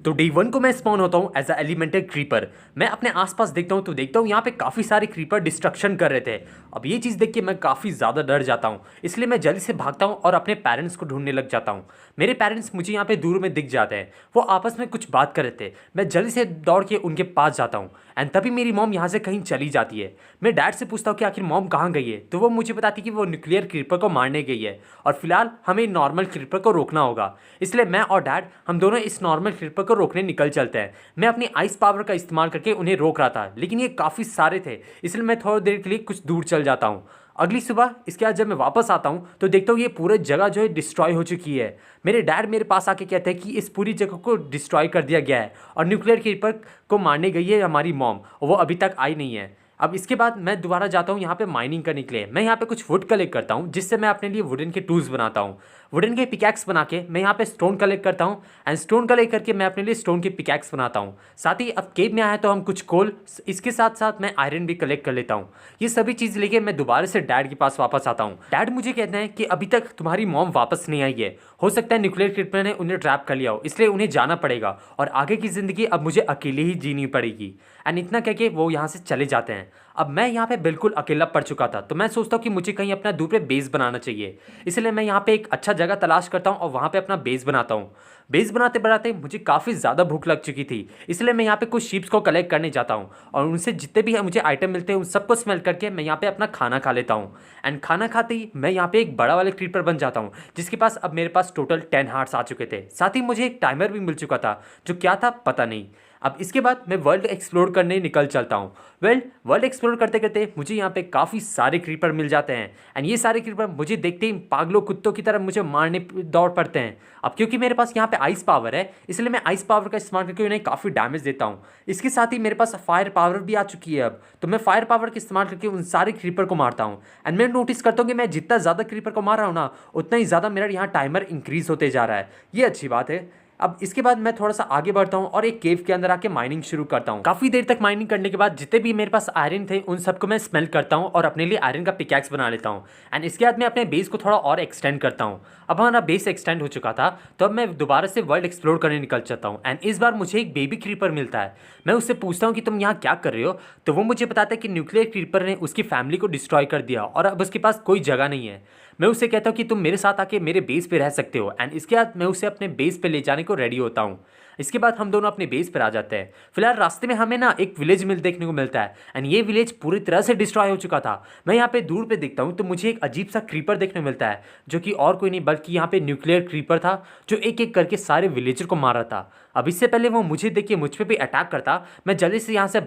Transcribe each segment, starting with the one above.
तो डे 1 को मैं स्पॉन होता हूँ एज अ एलिमेंटल क्रीपर। मैं अपने आसपास देखता हूँ तो देखता हूँ यहाँ पे काफ़ी सारे क्रीपर डिस्ट्रक्शन कर रहे थे। अब ये चीज़ देख के मैं काफ़ी ज़्यादा डर जाता हूँ, इसलिए मैं जल्दी से भागता हूँ और अपने पेरेंट्स को ढूंढने लग जाता हूँ। मेरे पेरेंट्स मुझे यहाँ पे दूर में दिख जाते हैं, वो आपस में कुछ बात कर रहे थे। मैं जल्दी से दौड़ के उनके पास जाता हूँ एंड तभी मेरी मॉम यहाँ से कहीं चली जाती है। मैं डैड से पूछता हूँ कि आखिर मॉम कहाँ गई है, तो वो मुझे बताती है कि वो न्यूक्लियर क्रीपर को मारने गई है और फिलहाल हमें नॉर्मल क्रीपर को रोकना होगा। इसलिए मैं और डैड हम दोनों इस नॉर्मल क्रीपर को रोकने निकल चलते हैं। मैं अपनी आइस पावर का इस्तेमाल करके उन्हें रोक रहा था, लेकिन ये काफ़ी सारे थे, इसलिए मैं थोड़ी देर के लिए कुछ दूर चल जाता हूँ। अगली सुबह इसके बाद जब मैं वापस आता हूँ तो देखता हूँ ये पूरी जगह जो है डिस्ट्रॉय हो चुकी है। मेरे डैड मेरे पास आके कहते हैं कि इस पूरी जगह को डिस्ट्रॉय कर दिया गया है और न्यूक्लियर क्रीपर को मारने गई है हमारी मॉम, वो अभी तक आई नहीं है। अब इसके बाद मैं दोबारा जाता हूँ यहाँ पे माइनिंग करने के लिए। मैं यहाँ पे कुछ वुड कलेक्ट करता हूँ जिससे मैं अपने लिए वुडन के टूल्स बनाता हूँ। वुडन के पिकैक्स बना के मैं यहाँ पे स्टोन कलेक्ट करता हूँ एंड स्टोन कलेक्ट करके मैं अपने लिए स्टोन के पिकैक्स बनाता हूँ। साथ ही अब केव में आया तो हम कुछ कोल, इसके साथ साथ मैं आयरन भी कलेक्ट कर लेता हूँ। ये सभी चीज़ लेके मैं दोबारा से डैड के पास वापस आता हूँ। डैड मुझे कहते हैं कि अभी तक तुम्हारी मॉम वापस नहीं आई है, हो सकता है न्यूक्लियर क्रीपर ने उन्हें ट्रैप कर लिया हो, इसलिए उन्हें जाना पड़ेगा और आगे की ज़िंदगी अब मुझे अकेले ही जीनी पड़ेगी। एंड इतना कह के वो यहाँ से चले जाते हैं। अब मैं यहाँ पे बिल्कुल अकेला पड़ चुका था, तो मैं सोचता हूँ कि मुझे कहीं अपना दूर पे बेस बनाना चाहिए। इसलिए मैं यहाँ पे एक अच्छा जगह तलाश करता हूँ और वहाँ पे अपना बेस बनाता हूँ। बेस बनाते बनाते मुझे काफ़ी ज़्यादा भूख लग चुकी थी, इसलिए मैं यहाँ पे कुछ शीप्स को कलेक्ट करने जाता हूँ और उनसे जितने भी मुझे आइटम मिलते हैं उन सबको स्मेल करके मैं यहाँ पे अपना खाना खा लेता हूँ। एंड खाना खाते ही मैं यहाँ पे एक बड़ा वाले क्रीपर बन जाता हूँ, जिसके पास अब मेरे पास टोटल 10 हार्ट्स आ चुके थे। साथ ही मुझे एक टाइमर भी मिल चुका था, जो क्या था पता नहीं। अब इसके बाद मैं वर्ल्ड एक्सप्लोर करने निकल चलता हूँ। वर्ल्ड एक्सप्लोर करते करते मुझे यहाँ पे काफ़ी सारे क्रीपर मिल जाते हैं एंड ये सारे क्रीपर मुझे देखते ही पागलों कुत्तों की तरह मुझे मारने दौड़ पड़ते हैं। अब क्योंकि मेरे पास यहाँ पे आइस पावर है, इसलिए मैं आइस पावर का इस्तेमाल करके उन्हें काफ़ी डैमेज देता हूँ। इसके साथ ही मेरे पास फायर पावर भी आ चुकी है अब, तो मैं फायर पावर का इस्तेमाल करके उन सारे क्रीपर को मारता हूँ। एंड मैं नोटिस करता हूँ कि मैं जितना ज़्यादा क्रीपर को मार रहा हूँ ना, उतना ही ज़्यादा मेरा यहाँ टाइमर इंक्रीज होते जा रहा है। ये अच्छी बात है। अब इसके बाद मैं थोड़ा सा आगे बढ़ता हूँ और एक केव के अंदर आके माइनिंग शुरू करता हूँ। काफ़ी देर तक माइनिंग करने के बाद जितने भी मेरे पास आयरन थे उन सबको मैं स्मेल्ट करता हूँ और अपने लिए आयरन का पिकैक्स बना लेता हूँ। एंड इसके बाद मैं अपने बेस को थोड़ा और एक्सटेंड करता हूँ। अब हमारा बेस एक्सटेंड हो चुका था, तो अब मैं दोबारा से वर्ल्ड एक्सप्लोर करने निकल जाता हूँ। एंड इस बार मुझे एक बेबी क्रीपर मिलता है। मैं उससे पूछता हूँ कि तुम यहाँ क्या कर रहे हो, तो वो मुझे बताता है कि न्यूक्लियर क्रीपर ने उसकी फैमिली को डिस्ट्रॉय कर दिया और अब उसके पास कोई जगह नहीं है। मैं उससे कहता हूँ कि तुम मेरे साथ आके मेरे बेस पे रह सकते हो। एंड इसके बाद मैं उसे अपने बेस पे ले जाने को रेडी होता हूँ। इसके बाद हम दोनों अपने बेस पर आ जाते हैं। फिलहाल रास्ते में हमें ना एक विलेज मिल देखने को मिलता है एंड ये विलेज पूरी तरह से डिस्ट्रॉय हो चुका था। मैं यहाँ पे दूर पे देखता हूँ तो मुझे एक अजीब सा क्रीपर देखने को मिलता है, जो कि और कोई नहीं बल्कि यहाँ पे न्यूक्लियर क्रीपर था, जो एक एक करके सारे विलेजर को मार रहा था। अब इससे पहले वो मुझे देख के मुझ पे भी अटैक करता, मैं जल्दी से यहाँ से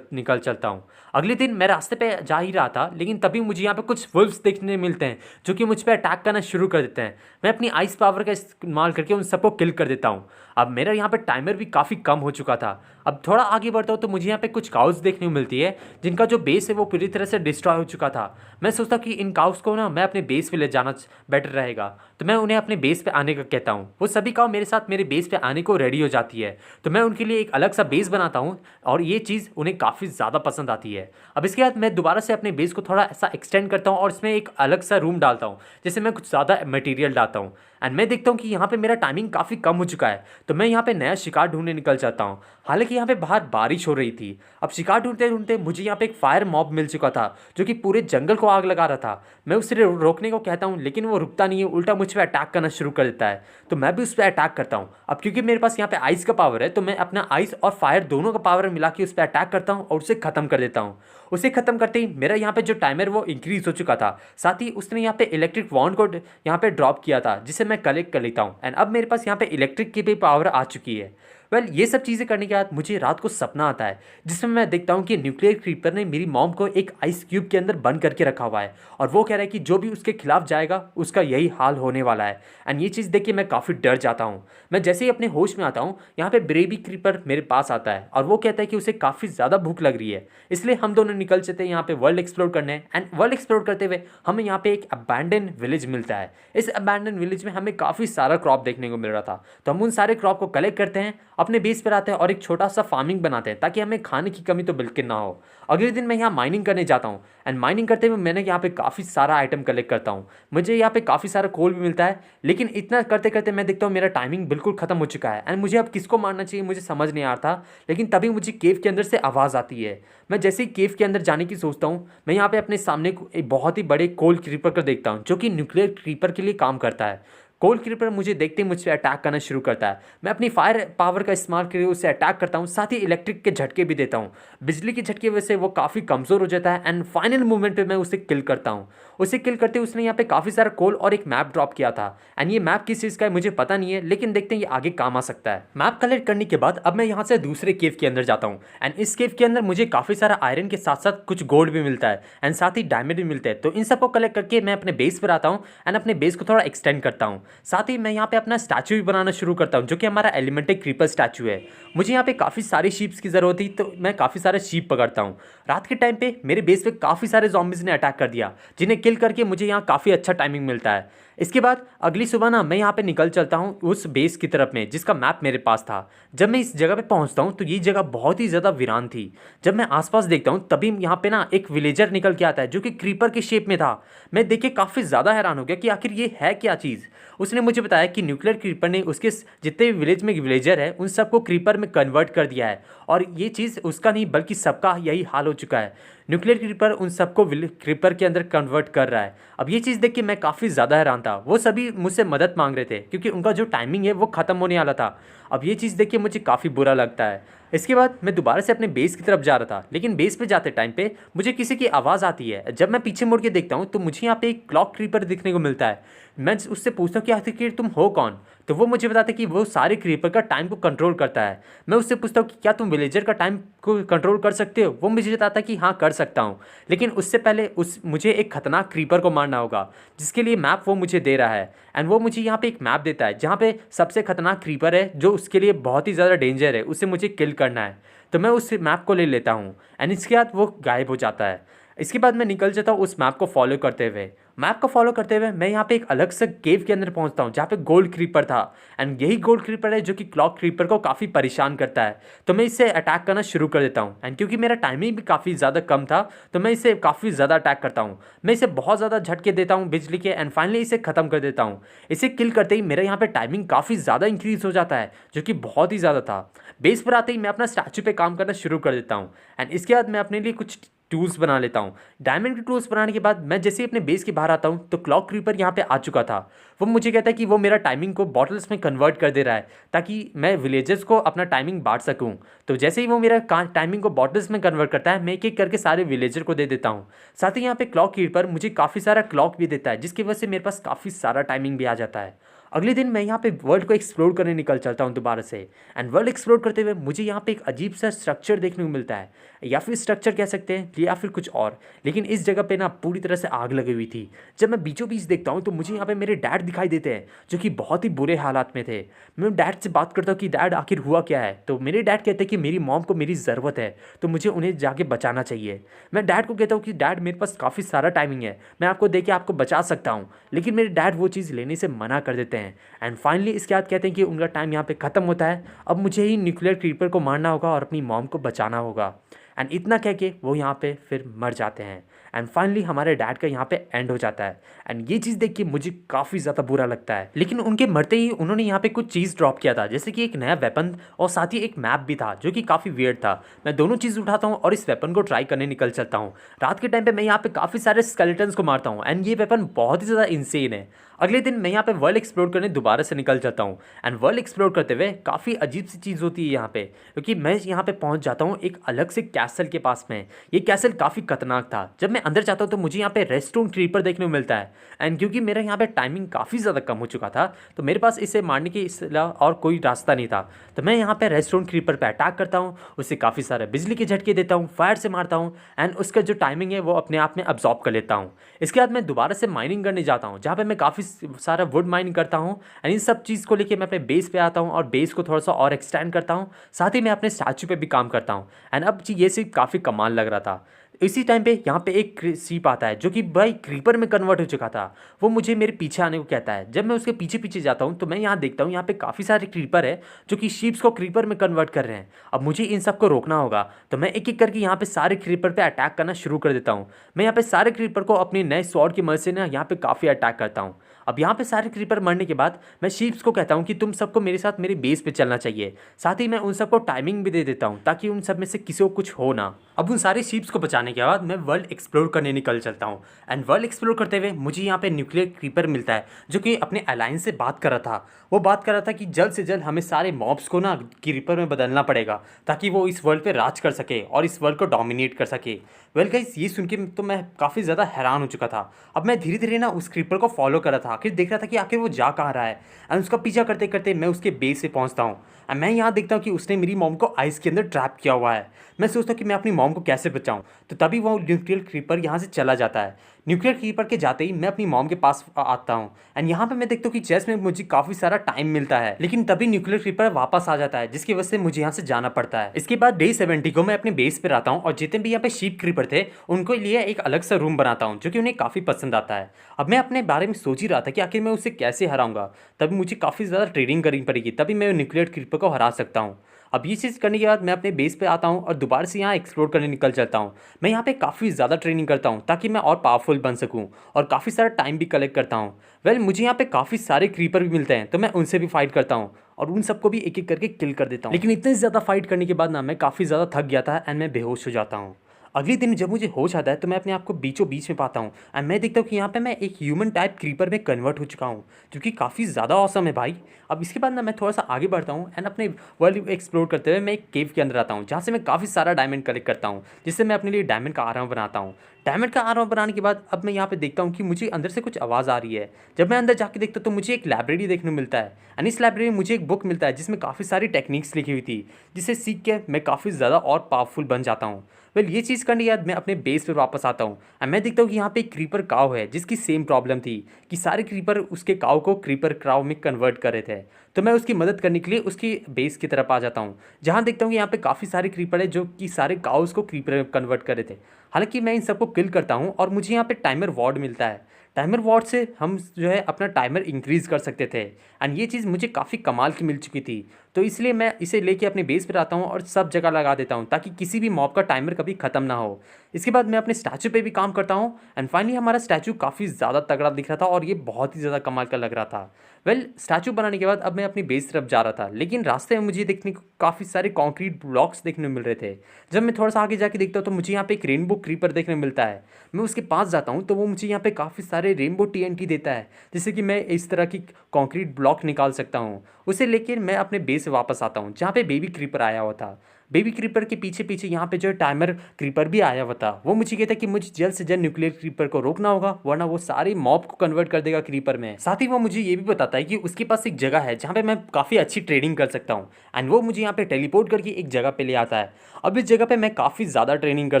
निकल चलता हूँ। अगले दिन मैं रास्ते पे जा ही रहा था, लेकिन तभी मुझे यहाँ पे कुछ वुल्व्स देखने मिलते हैं, जो कि मुझ पे अटैक करना शुरू कर देते हैं। मैं अपनी आइस पावर का इस्तेमाल करके उन सबको किल कर देता हूँ। अब मेरा यहाँ पे टाइमर भी काफ़ी कम हो चुका था। अब थोड़ा आगे बढ़ता हूँ तो मुझे यहाँ पे कुछ काउस देखने को मिलती है, जिनका जो बेस है वो पूरी तरह से डिस्ट्रॉय हो चुका था। मैं सोचता कि इन काउस को ना मैं अपने बेस पे ले जाना बेटर रहेगा, तो मैं उन्हें अपने बेस पे आने का कहता हूँ। वो सभी काउ मेरे साथ मेरे बेस पे आने को रेडी हो जाती है, तो मैं उनके लिए एक अलग सा बेस बनाता हूँ और ये चीज़ उन्हें काफ़ी ज़्यादा पसंद आती है। अब इसके बाद मैं दोबारा से अपने बेस को थोड़ा ऐसा एक्सटेंड करता हूँ और इसमें एक अलग सा रूम डालता हूँ, जैसे मैं कुछ ज़्यादा मटेरियल डालता हूँ। एंड मैं देखता हूँ कि यहाँ पे मेरा टाइमिंग काफ़ी कम हो चुका है, तो मैं यहाँ पे नया शिकार ढूंढने निकल जाता हूँ। हालांकि यहाँ पे बाहर बारिश हो रही थी। अब शिकार ढूंढते ढूंढते मुझे यहाँ पे एक फायर मॉब मिल चुका था, जो कि पूरे जंगल को आग लगा रहा था। मैं उसे रोकने को कहता हूँ, लेकिन वो रुकता नहीं है, उल्टा मुझ पर अटैक करना शुरू कर देता है। तो मैं भी उस पर अटैक करता हूँ। अब क्योंकि मेरे पास यहाँ पे आइस का पावर है, तो मैं अपना आइस और फायर दोनों का पावर मिला के उस पर अटैक करता हूँ और उसे खत्म कर देता हूँ। उसे खत्म करते ही मेरा यहाँ पे जो टाइमर वो इंक्रीज हो चुका था। साथ ही उसने यहाँ पे इलेक्ट्रिक वॉन्ड को यहाँ पे ड्रॉप किया था, जिसे मैं कलेक्ट कर लेता हूँ। एंड अब मेरे पास यहाँ पे इलेक्ट्रिक की भी पावर आ चुकी है। ये सब चीज़ें करने के बाद मुझे रात को सपना आता है, जिसमें मैं देखता हूँ कि न्यूक्लियर क्रीपर ने मेरी मॉम को एक आइस क्यूब के अंदर बंद करके रखा हुआ है और वो कह रहा है कि जो भी उसके खिलाफ जाएगा उसका यही हाल होने वाला है। एंड ये चीज़ देख के मैं काफ़ी डर जाता हूँ। मैं जैसे ही अपने होश में आता हूँ, यहाँ पे बेबी क्रीपर मेरे पास आता है और वो कहता है कि उसे काफ़ी ज़्यादा भूख लग रही है, इसलिए हम दोनों निकल चलते हैं यहाँ पे वर्ल्ड एक्सप्लोर करने। एंड वर्ल्ड एक्सप्लोर करते हुए हमें यहाँ पे एक अबैंडन विलेज मिलता है। इस अबैंडन विलेज में हमें काफ़ी सारा क्रॉप देखने को मिल रहा था, तो हम उन सारे क्रॉप को कलेक्ट करते हैं, अपने बेस पर आते हैं और एक छोटा सा फार्मिंग बनाते हैं ताकि हमें खाने की कमी तो बिल्कुल ना हो। अगले दिन मैं यहाँ माइनिंग करने जाता हूँ एंड माइनिंग करते हुए मैंने यहाँ पे काफ़ी सारा आइटम कलेक्ट करता हूँ। मुझे यहाँ पे काफ़ी सारा कोल भी मिलता है, लेकिन इतना करते करते मैं देखता हूँ मेरा टाइमिंग बिल्कुल ख़त्म हो चुका है एंड मुझे अब किसको मारना चाहिए मुझे समझ नहीं आ रहा था। लेकिन तभी मुझे केव के अंदर से आवाज़ आती है। मैं जैसे ही केव के अंदर जाने की सोचता हूँ, मैं यहाँ पे अपने सामने एक बहुत ही बड़े कोल क्रीपर को देखता हूँ जो कि न्यूक्लियर क्रीपर के लिए काम करता है। कोल क्रीपर मुझे देखते ही मुझ पर अटैक करना शुरू करता है। मैं अपनी फायर पावर का इस्तेमाल करके उसे अटैक करता हूँ, साथ ही इलेक्ट्रिक के झटके भी देता हूँ। बिजली के झटके वजह से वो काफ़ी कमज़ोर हो जाता है एंड फाइनल मूवमेंट पे मैं उसे किल करता हूँ। उसे किल करते उसने यहाँ पे काफ़ी सारा कोल और एक मैप ड्रॉप किया था एंड ये मैप किस चीज़ का है मुझे पता नहीं है, लेकिन देखते हैं ये आगे काम आ सकता है। मैप कलेक्ट करने के बाद अब मैं यहाँ से दूसरे केव के अंदर जाता हूँ एंड इस केव के अंदर मुझे काफ़ी सारा आयरन के साथ साथ कुछ गोल्ड भी मिलता है एंड साथ ही डायमंड भी मिलते हैं। तो इन सबको कलेक्ट करके मैं अपने बेस पर आता हूँ एंड अपने बेस को थोड़ा एक्सटेंड करता हूँ। साथ ही मैं यहाँ पे अपना स्टैचू भी बनाना शुरू करता हूँ जो कि हमारा एलिमेंटल क्रीपर स्टैचू है। मुझे यहाँ पे काफ़ी सारी शीप्स की ज़रूरत थी तो मैं काफ़ी सारे शीप पकड़ता हूँ। रात के टाइम पे मेरे बेस पे काफ़ी सारे ज़ॉम्बीज़ ने अटैक कर दिया जिन्हें किल करके मुझे यहाँ काफ़ी अच्छा टाइमिंग मिलता है। इसके बाद अगली सुबह ना मैं यहाँ पे निकल चलता हूँ उस बेस की तरफ में जिसका मैप मेरे पास था। जब मैं इस जगह पे पहुँचता हूँ तो ये जगह बहुत ही ज़्यादा वीरान थी। जब मैं आसपास देखता हूँ तभी यहाँ पे ना एक विलेजर निकल के आता है जो कि क्रीपर के शेप में था। मैं देख के काफ़ी ज़्यादा हैरान हो गया कि आखिर ये है क्या चीज़। उसने मुझे बताया कि न्यूक्लियर क्रीपर ने उसके जितने भी विलेज में विलेजर है उन सबको क्रीपर में कन्वर्ट कर दिया है और ये चीज़ उसका नहीं बल्कि सबका यही हाल हो चुका है। न्यूक्लियर क्रीपर उन सबको क्रीपर के अंदर कन्वर्ट कर रहा है। अब ये चीज़ देख के मैं काफ़ी ज़्यादा हैरान था। वो सभी मुझसे मदद मांग रहे थे क्योंकि उनका जो टाइमिंग है वो ख़त्म होने वाला था। अब ये चीज़ देख के मुझे काफ़ी बुरा लगता है। इसके बाद मैं दोबारा से अपने बेस की तरफ जा रहा था, लेकिन बेस पे जाते टाइम पे मुझे किसी की आवाज़ आती है। जब मैं पीछे मुड़ के देखता हूँ तो मुझे यहाँ पे एक क्लॉक क्रीपर दिखने को मिलता है। मैं उससे पूछता हूँ कि आखिर तुम हो कौन, तो वो मुझे बताता है कि वो सारे क्रीपर का टाइम को कंट्रोल करता है। मैं उससे पूछता हूँ कि क्या तुम विलेजर का टाइम को कंट्रोल कर सकते हो। वो मुझे बताता है कि हाँ कर सकता हूँ, लेकिन उससे पहले मुझे एक खतरनाक क्रीपर को मारना होगा जिसके लिए मैप वो मुझे दे रहा है। एंड वो मुझे यहाँ पे एक मैप देता है जहाँ पे सबसे खतरनाक क्रीपर है जो उसके लिए बहुत ही ज़्यादा डेंजर है, उसे मुझे किल करना है। तो मैं उस मैप को ले लेता हूँ एंड इसके बाद वो गायब हो जाता है। इसके बाद मैं निकल जाता हूँ उस मैप को फॉलो करते हुए। मैप को फॉलो करते हुए मैं यहाँ पे एक अलग से केव के अंदर पहुँचता हूँ जहाँ पे गोल्ड क्रीपर था एंड यही गोल्ड क्रीपर है जो कि क्लॉक क्रीपर को काफ़ी परेशान करता है। तो मैं इससे अटैक करना शुरू कर देता हूँ एंड क्योंकि मेरा टाइमिंग भी काफ़ी ज़्यादा कम था तो मैं इसे काफ़ी ज़्यादा अटैक करता हूँ। मैं इसे बहुत ज़्यादा झटके देता हूँ बिजली के एंड फाइनली इसे ख़त्म कर देता हूँ। इसे किल करते ही मेरा यहाँ पे टाइमिंग काफ़ी ज़्यादा इंक्रीज़ हो जाता है जो कि बहुत ही ज़्यादा था। बेस पर आते ही मैं अपना स्टैचू पे काम करना शुरू कर देता हूँ एंड इसके बाद मैं अपने लिए कुछ टूल्स बना लेता हूँ। डायमंड के टूल्स बनाने के बाद मैं जैसे ही अपने बेस के बाहर आता हूँ तो क्लॉक क्रीपर यहाँ पे आ चुका था। वो मुझे कहता है कि वो मेरा टाइमिंग को बॉटल्स में कन्वर्ट कर दे रहा है ताकि मैं विलेजर्स को अपना टाइमिंग बांट सकूँ। तो जैसे ही वो मेरा टाइमिंग को बॉटल्स में कन्वर्ट करता है मैं एक एक करके सारे विलेजर को दे देता हूँ। साथ ही यहाँ पे क्लॉक क्रीपर मुझे काफ़ी सारा क्लॉक भी देता है जिसकी वजह से मेरे पास काफ़ी सारा टाइमिंग भी आ जाता है। अगले दिन मैं यहाँ पे वर्ल्ड को एक्सप्लोर करने निकल चलता हूँ दोबारा से एंड वर्ल्ड एक्सप्लोर करते हुए मुझे यहाँ पे एक अजीब सा स्ट्रक्चर देखने को मिलता है, या फिर स्ट्रक्चर कह सकते हैं या फिर कुछ और, लेकिन इस जगह पे ना पूरी तरह से आग लगी हुई थी। जब मैं बीचों बीच देखता हूँ तो मुझे यहाँ पे मेरे डैड दिखाई देते हैं जो कि बहुत ही बुरे हालात में थे। मैं डैड से बात करता हूँ कि डैड आखिर हुआ क्या है, तो मेरे डैड कहते हैं कि मेरी मॉम को मेरी ज़रूरत है तो मुझे उन्हें जाके बचाना चाहिए। मैं डैड को कहता हूँ कि डैड मेरे पास काफ़ी सारा टाइमिंग है, मैं आपको दे के आपको बचा सकता हूँ, लेकिन मेरे डैड वो चीज़ लेने से मना कर देते हैं। एंड फाइनली इसके बाद कहते हैं कि उनका टाइम यहाँ पे ख़त्म होता है, अब मुझे ही न्यूक्लियर क्रीपर को मारना होगा और अपनी मॉम को बचाना होगा। एंड इतना कह के वो यहाँ पे फिर मर जाते हैं एंड फाइनली हमारे डैड का यहाँ पे एंड हो जाता है। एंड ये चीज़ देख के मुझे काफ़ी ज़्यादा बुरा लगता है, लेकिन उनके मरते ही उन्होंने यहाँ पे कुछ चीज़ ड्रॉप किया था जैसे कि एक नया वेपन और साथ ही एक मैप भी था जो कि काफ़ी वियर्ड था। मैं दोनों चीज़ उठाता हूँ और इस वेपन को ट्राई करने निकल चलता हूँ। रात के टाइम पर मैं यहाँ पे काफ़ी सारे स्केलेटन्स को मारता हूँ एंड ये वेपन बहुत ही ज़्यादा इंसेन है। अगले दिन मैं यहाँ पे वर्ल्ड एक्सप्लोर करने दोबारा से निकल जाता हूँ एंड वर्ल्ड एक्सप्लोर करते हुए काफ़ी अजीब सी चीज़ होती है यहाँ पे, क्योंकि मैं यहाँ पे पहुँच जाता हूँ एक अलग से कैसल के पास में। ये कैसल काफ़ी खतरनाक था। जब मैं अंदर जाता हूँ तो मुझे यहाँ पे रेस्टोन क्रीपर देखने को मिलता है एंड क्योंकि मेरा यहाँ पे टाइमिंग काफ़ी ज़्यादा कम हो चुका था तो मेरे पास इसे मारने के अलावा और कोई रास्ता नहीं था। तो मैं यहाँ पे रेस्टोन क्रीपर पर अटैक करता हूँ, उससे काफ़ी सारे बिजली के झटके देता हूँ, फायर से मारता हूँ एंड उसका जो टाइमिंग है वो अपने आप में अब्जॉर्ब कर लेता हूँ। इसके बाद मैं दोबारा से माइनिंग करने जाता हूँ जहाँ पर मैं काफ़ी सारा वुड माइनिंग करता हूँ एंड इन सब चीज़ को लेके मैं अपने बेस पे आता हूँ और बेस को थोड़ा सा और एक्सटेंड करता हूँ। साथ ही मैं अपने स्टैचू पे भी काम करता हूँ एंड अब ये सिर्फ काफ़ी कमाल लग रहा था। इसी टाइम पे यहाँ पे एक शीप आता है जो कि भाई क्रीपर में कन्वर्ट हो चुका था। वो मुझे मेरे पीछे आने को कहता है। जब मैं उसके पीछे पीछे जाता हूँ तो मैं यहाँ देखता हूँ यहाँ पे काफ़ी सारे क्रीपर है जो कि शीप्स को क्रीपर में कन्वर्ट कर रहे हैं। अब मुझे इन सबको रोकना होगा, तो मैं एक एक करके यहाँ पे सारे क्रीपर पे अटैक करना शुरू कर देता हूँ। मैं यहाँ पे सारे क्रीपर को अपने नए स्वॉर्ड की मदद से ना यहाँ पे काफ़ी अटैक करता हूँ। अब यहाँ पे सारे क्रीपर मरने के बाद मैं शीप्स को कहता हूँ कि तुम सबको मेरे साथ मेरे बेस पे चलना चाहिए। साथ ही मैं उन सबको टाइमिंग भी दे देता हूँ ताकि उन सब में से किसी को कुछ हो ना। अब उन सारे शीप्स को बचाने के बाद मैं वर्ल्ड एक्सप्लोर करने निकल चलता हूँ। एंड वर्ल्ड एक्सप्लोर करते हुए मुझे यहाँ पे न्यूक्लियर क्रीपर मिलता है जो कि अपने अलायंस से बात कर रहा था। वो बात कर रहा था कि जल्द से जल्द हमें सारे मॉब्स को ना क्रीपर में बदलना पड़ेगा ताकि वो इस वर्ल्ड पे राज कर सके और इस वर्ल्ड को डोमिनेट कर सके। वेल गाइस, ये सुन के तो मैं काफ़ी ज़्यादा हैरान हो चुका था। अब मैं धीरे धीरे ना उस क्रीपर को फॉलो कर रहा था, आखिर देख रहा था कि आखिर वो जा कहाँ रहा है। एंड उसका पीछा करते करते मैं उसके बेस पे पहुँचता हूँ। एंड मैं यहाँ देखता हूँ कि उसने मेरी मॉम को आइस के अंदर ट्रैप किया हुआ है। मैं सोचता हूँ कि मैं अपनी मॉम को कैसे बचाऊँ, तो तभी वो न्यूक्लियर क्रीपर यहाँ से चला जाता है। न्यूक्लियर क्रीपर के जाते ही मैं अपनी मॉम के पास आता हूँ। एंड यहाँ पे मैं देखता हूँ कि चेस में मुझे काफ़ी सारा टाइम मिलता है, लेकिन तभी न्यूक्लियर क्रीपर वापस आ जाता है जिसकी वजह से मुझे यहाँ से जाना पड़ता है। इसके बाद डे 70 को मैं अपने बेस पे आता हूँ और जितने भी यहाँ पे शीप क्रीपर थे उनको लिए एक अलग सा रूम बनाता हूँ जो कि उन्हें काफ़ी पसंद आता है। अब मैं अपने बारे में सोच ही रहा था कि आखिर मैं उसे कैसे हराऊंगा, तभी मुझे काफ़ी ज़्यादा ट्रेडिंग करनी पड़ेगी, तभी मैं न्यूक्लियर क्रीपर को हरा सकता हूँ। अब ये चीज़ करने के बाद मैं अपने बेस पे आता हूँ और दोबारा से यहाँ एक्सप्लोर करने निकल चलता हूँ। मैं यहाँ पे काफ़ी ज़्यादा ट्रेनिंग करता हूँ ताकि मैं और पावरफुल बन सकूँ और काफ़ी सारा टाइम भी कलेक्ट करता हूँ। वेल, मुझे यहाँ पे काफ़ी सारे क्रीपर भी मिलते हैं तो मैं उनसे भी फाइट करता हूँ और उन सबको भी एक एक करके किल कर देता हूँ। लेकिन इतने ज़्यादा फाइट करने के बाद ना मैं काफ़ी ज़्यादा थक गया था एंड मैं बेहोश हो जाता हूँ। अगले दिन जब मुझे होश आता है तो मैं अपने आप को बीचों बीच में पाता हूँ एंड मैं देखता हूँ कि यहाँ पे मैं एक ह्यूमन टाइप क्रीपर में कन्वर्ट हो चुका हूँ जो कि काफ़ी ज़्यादा औसम है भाई। अब इसके बाद ना मैं थोड़ा सा आगे बढ़ता हूँ एंड अपने वर्ल्ड एक्सप्लोर करते हुए मैं एक केव के अंदर आता हूँ जहाँ से मैं काफ़ी सारा डायमंड कलेक्ट करता हूँ, जिससे मैं अपने लिए डायमंड का आर्मर बनाता हूँ। डायमंड का आर्मर बनाने के बाद अब मैं यहाँ पे देखता हूँ कि मुझे अंदर से कुछ आवाज़ आ रही है। जब मैं अंदर जाके देखता हूँ तो मुझे एक लाइब्रेरी देखने को मिलता है एंड इस लाइब्रेरी में मुझे एक बुक मिलता है जिसमें काफ़ी सारी टेक्निक्स लिखी हुई थी, जिसे सीख के मैं काफ़ी ज़्यादा और पावरफुल बन जाता हूँ। वेल, ये चीज़ करने के बाद मैं अपने बेस पर वापस आता हूँ और मैं देखता हूँ कि यहाँ पे एक क्रीपर काव है जिसकी सेम प्रॉब्लम थी कि सारे क्रीपर उसके काव को क्रीपर क्राव में कन्वर्ट कर रहे थे। तो मैं उसकी मदद करने के लिए उसकी बेस की तरफ आ जाता हूँ, जहाँ देखता हूँ कि यहाँ पे काफ़ी सारे क्रीपर है जो कि सारे काउस को क्रीपर में कन्वर्ट कर रहे थे। हालांकि मैं इन सबको किल करता हूँ और मुझे यहाँ पे टाइमर वॉर्ड मिलता है। टाइमर वॉर्ड से हम जो है अपना टाइमर इंक्रीज़ कर सकते थे एंड ये चीज़ मुझे काफ़ी कमाल की मिल चुकी थी। तो इसलिए मैं इसे लेके अपने बेस पर आता हूँ और सब जगह लगा देता हूँ ताकि किसी भी मॉब का टाइमर कभी ख़त्म ना हो। इसके बाद मैं अपने स्टैचू पे भी काम करता हूँ एंड फाइनली हमारा स्टैचू काफ़ी ज़्यादा तगड़ा दिख रहा था और ये बहुत ही ज़्यादा कमाल का लग रहा था। वेल, स्टैचू बनाने के बाद अब मैं अपनी बेस तरफ जा रहा था, लेकिन रास्ते में मुझे देखने को काफ़ी सारे कंक्रीट ब्लॉक्स देखने को मिल रहे थे। जब मैं थोड़ा सा आगे जाके देखता हूँ तो मुझे यहाँ पे एक रेनबो क्रीपर देखने को मिलता है। मैं उसके पास जाता हूँ तो वो मुझे यहाँ पे काफ़ी सारे रेनबो टीएनटी देता है, जिससे कि मैं इस तरह की कंक्रीट ब्लॉक निकाल सकता हूँ। उसे लेकर मैं अपने बेस से वापस आता हूँ जहाँ पे बेबी क्रीपर आया हुआ था। बेबी क्रीपर के पीछे पीछे यहाँ पे जो है टाइमर क्रीपर भी आया हुआ था। वो मुझे कहता है कि मुझे जल्द से जल्द न्यूक्लियर क्रीपर को रोकना होगा वरना वो सारे मॉब को कन्वर्ट कर देगा क्रीपर में। साथ ही वो मुझे ये भी बताता है कि उसके पास एक जगह है जहाँ पे मैं काफ़ी अच्छी ट्रेडिंग कर सकता हूँ एंड वो मुझे यहाँ पे टेलीपोर्ट करके एक जगह पे ले आता है। अब इस जगह पे मैं काफ़ी ज़्यादा ट्रेनिंग कर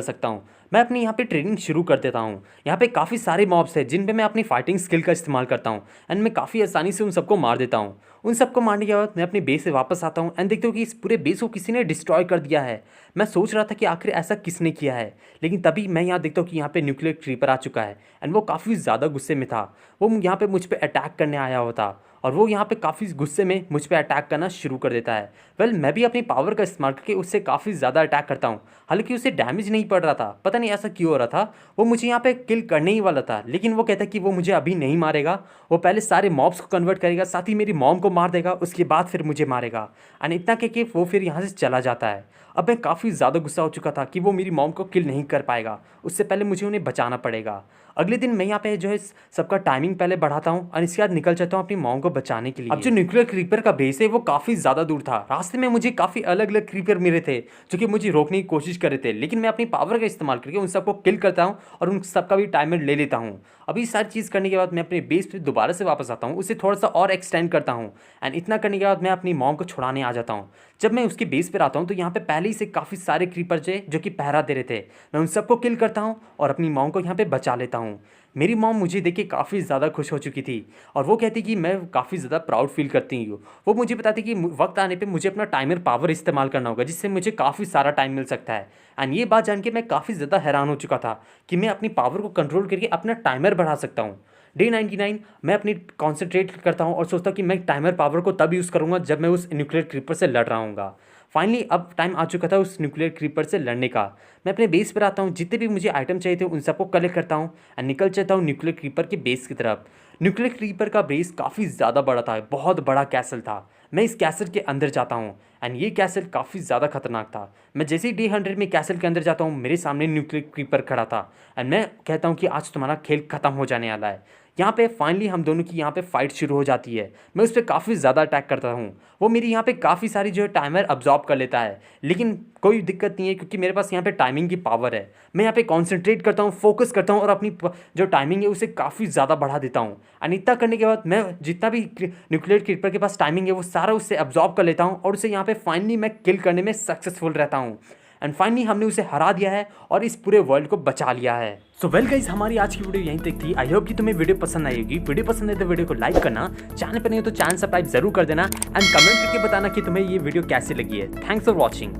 सकता हूँ। मैं अपनी यहाँ पे ट्रेनिंग शुरू कर देता हूँ। यहाँ पे काफ़ी सारे मॉब्स हैं जिन पे मैं अपनी फाइटिंग स्किल का इस्तेमाल करता हूँ एंड मैं काफ़ी आसानी से उन सबको मार देता हूँ। उन सबको मारने के बाद मैं अपने बेस से वापस आता हूँ एंड देखता हूँ कि इस पूरे बेस को किसी ने डिस्ट्रॉय कर दिया है। मैं सोच रहा था कि आखिर ऐसा किसने किया है, लेकिन तभी मैं यहाँ देखता हूँ कि यहाँ पे न्यूक्लियर क्रीपर आ चुका है एंड वो काफ़ी ज़्यादा गुस्से में था। वो यहाँ पे मुझ पे अटैक करने आया हुआ था और वो यहाँ पे काफ़ी गुस्से में मुझ पे अटैक करना शुरू कर देता है। वेल, मैं भी अपनी पावर का इस्तेमाल करके उससे काफ़ी ज़्यादा अटैक करता हूँ। हालांकि उसे डैमेज नहीं पड़ रहा था, पता नहीं ऐसा क्यों हो रहा था। वो मुझे यहाँ पे किल करने ही वाला था, लेकिन वो कहता है कि वो मुझे अभी नहीं मारेगा, वो पहले सारे मॉब्स को कन्वर्ट करेगा, साथ ही मेरी मॉम को मार देगा, उसके बाद फिर मुझे मारेगा। एंड इतना कह के वो फिर यहाँ से चला जाता है। अब मैं काफ़ी ज़्यादा गुस्सा हो चुका था कि वो मेरी मॉम को किल नहीं कर पाएगा, उससे पहले मुझे उन्हें बचाना पड़ेगा। अगले दिन मैं यहाँ पे जो है सबका टाइमिंग पहले बढ़ाता हूँ और इसके बाद निकल जाता हूँ अपनी मॉम को बचाने के लिए। अब जो न्यूक्लियर क्रीपर का बेस है वो काफ़ी ज़्यादा दूर था। रास्ते में मुझे काफ़ी अलग अलग क्रीपर मिले थे जो कि मुझे रोकने की कोशिश कर रहे थे, लेकिन मैं अपनी पावर का इस्तेमाल करके उन सबको किल करता हूँ और उन सबका भी टाइमर ले लेता हूँ। अभी सारी चीज़ करने के बाद मैं अपने बेस पे दोबारा से वापस आता हूँ, उसे थोड़ा सा और एक्सटेंड करता हूँ एंड इतना करने के बाद मैं अपनी मॉम को छुड़ाने आ जाता हूँ। जब मैं उसके बेस पर आता हूँ तो यहाँ पे पहले ही से काफ़ी सारे क्रीपर थे जो कि पहरा दे रहे थे। मैं उन सबको किल करता हूँ और अपनी मॉम को यहाँ पे बचा लेता हूँ। हूँ। मेरी मॉम मुझे देख के काफ़ी ज़्यादा खुश हो चुकी थी और वो कहती कि मैं काफ़ी ज़्यादा प्राउड फील करती हूँ। वो मुझे बताती कि वक्त आने पे मुझे अपना टाइमर पावर इस्तेमाल करना होगा, जिससे मुझे काफ़ी सारा टाइम मिल सकता है। एंड ये बात जान के मैं काफ़ी ज़्यादा हैरान हो चुका था कि मैं अपनी पावर को कंट्रोल करके अपना टाइमर बढ़ा सकता हूँ। डे 99 मैं अपनी कॉन्सेंट्रेट करता हूँ और सोचता हूँ कि मैं टाइमर पावर को तब यूज़ करूँगा जब मैं उस न्यूक्लियर क्रीपर से लड़ रहा हूँगा। फाइनली अब टाइम आ चुका था उस न्यूक्लियर क्रीपर से लड़ने का। मैं अपने बेस पर आता हूँ, जितने भी मुझे आइटम चाहिए थे उन सबको कलेक्ट करता हूँ एंड निकल चलता हूँ न्यूक्लियर क्रीपर के बेस की तरफ। न्यूक्लियर क्रीपर का बेस काफ़ी ज़्यादा बड़ा था, बहुत बड़ा कैसल था। मैं इस कैसल के अंदर जाता हूँ एंड ये कैसल काफ़ी ज़्यादा खतरनाक था। मैं जैसे ही डे 100 में कैसल के अंदर जाता हूँ, मेरे सामने न्यूक्लियर क्रीपर खड़ा था एंड मैं कहता हूँ कि आज तुम्हारा खेल खत्म हो जाने वाला है। यहाँ पे फाइनली हम दोनों की यहाँ पे फाइट शुरू हो जाती है। मैं उस पर काफ़ी ज़्यादा अटैक करता हूँ। वो मेरी यहाँ पे काफ़ी सारी जो है टाइमर अब्जॉर्ब कर लेता है, लेकिन कोई दिक्कत नहीं है क्योंकि मेरे पास यहाँ पे टाइमिंग की पावर है। मैं यहाँ पे कॉन्सेंट्रेट करता हूँ, फोकस करता हूँ और अपनी जो टाइमिंग है उसे काफ़ी ज़्यादा बढ़ा देता हूँ। एंड इतना करने के बाद मैं जितना भी न्यूक्लियर क्रीपर के पास टाइमिंग है वो सारा उससे अब्जॉर्ब कर लेता हूँ और उसे यहाँ पे फाइनली मैं किल करने में सक्सेसफुल रहता हूँ। एंड फाइनली हमने उसे हरा दिया है और इस पूरे वर्ल्ड को बचा लिया है। सो वेल गाइस, हमारी आज की वीडियो यहीं तक थी। आई होप कि तुम्हें वीडियो पसंद आएगी। वीडियो पसंद है तो वीडियो को लाइक करना, चैनल पर नहीं हो तो चैनल सब्सक्राइब जरूर कर देना एंड कमेंट करके बताना कि तुम्हें ये वीडियो कैसी लगी है। Thanks for watching.